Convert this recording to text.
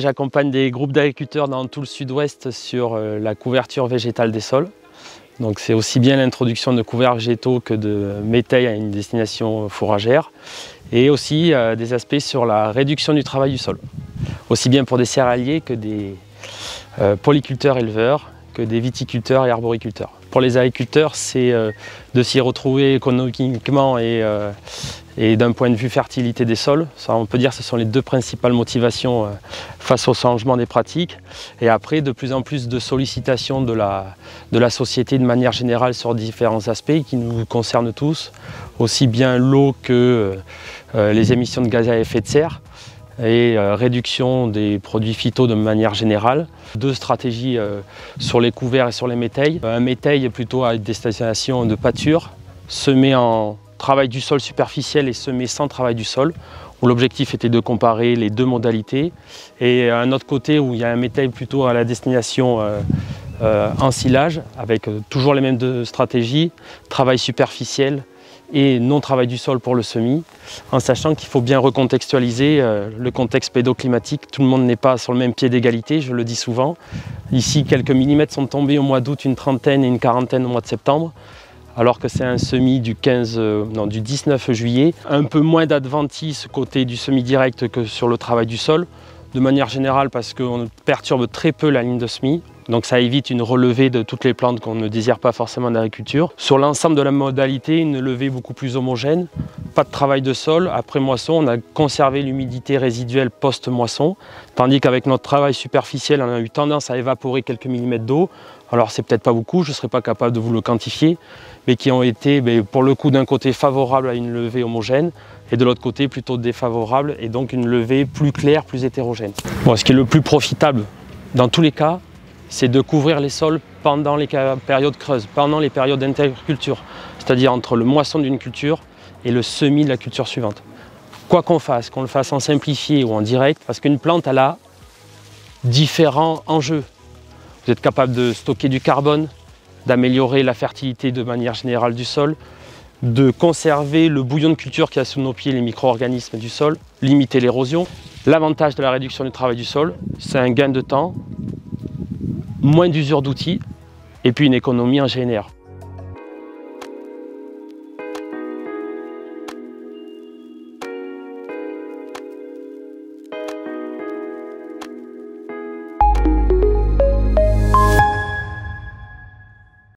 J'accompagne des groupes d'agriculteurs dans tout le sud-ouest sur la couverture végétale des sols. Donc c'est aussi bien l'introduction de couverts végétaux que de métayes à une destination fourragère. Et aussi des aspects sur la réduction du travail du sol. Aussi bien pour des céréaliers que des polyculteurs éleveurs, que des viticulteurs et arboriculteurs. Pour les agriculteurs, c'est de s'y retrouver économiquement et d'un point de vue fertilité des sols. Ça, on peut dire que ce sont les deux principales motivations face au changement des pratiques. Et après, de plus en plus de sollicitations de la société de manière générale sur différents aspects qui nous concernent tous, aussi bien l'eau que les émissions de gaz à effet de serre et réduction des produits phyto de manière générale. Deux stratégies sur les couverts et sur les métayes. Un métail plutôt à destination de pâture, semé en travail du sol superficiel et semé sans travail du sol, où l'objectif était de comparer les deux modalités. Et un autre côté où il y a un métail plutôt à la destination ensilage, avec toujours les mêmes deux stratégies, travail superficiel et non-travail du sol pour le semis, en sachant qu'il faut bien recontextualiser le contexte pédoclimatique. Tout le monde n'est pas sur le même pied d'égalité, je le dis souvent. Ici, quelques millimètres sont tombés au mois d'août, une trentaine et une quarantaine au mois de septembre, alors que c'est un semis du 19 juillet. Un peu moins d'adventice côté du semis direct que sur le travail du sol, de manière générale parce qu'on perturbe très peu la ligne de semis. Donc ça évite une relevée de toutes les plantes qu'on ne désire pas forcément en agriculture. Sur l'ensemble de la modalité, une levée beaucoup plus homogène, pas de travail de sol. Après moisson, on a conservé l'humidité résiduelle post-moisson, tandis qu'avec notre travail superficiel, on a eu tendance à évaporer quelques millimètres d'eau. Alors c'est peut-être pas beaucoup, je ne serai pas capable de vous le quantifier, mais qui ont été pour le coup d'un côté favorable à une levée homogène, et de l'autre côté plutôt défavorable, et donc une levée plus claire, plus hétérogène. Bon, ce qui est le plus profitable dans tous les cas, c'est de couvrir les sols pendant les périodes creuses, pendant les périodes d'interculture, c'est-à-dire entre le moisson d'une culture et le semis de la culture suivante. Quoi qu'on le fasse en simplifié ou en direct, parce qu'une plante, elle a différents enjeux. Vous êtes capable de stocker du carbone, d'améliorer la fertilité de manière générale du sol, de conserver le bouillon de culture qu'il y a sous nos pieds, les micro-organismes du sol, limiter l'érosion. L'avantage de la réduction du travail du sol, c'est un gain de temps, moins d'usure d'outils et puis une économie en GNR.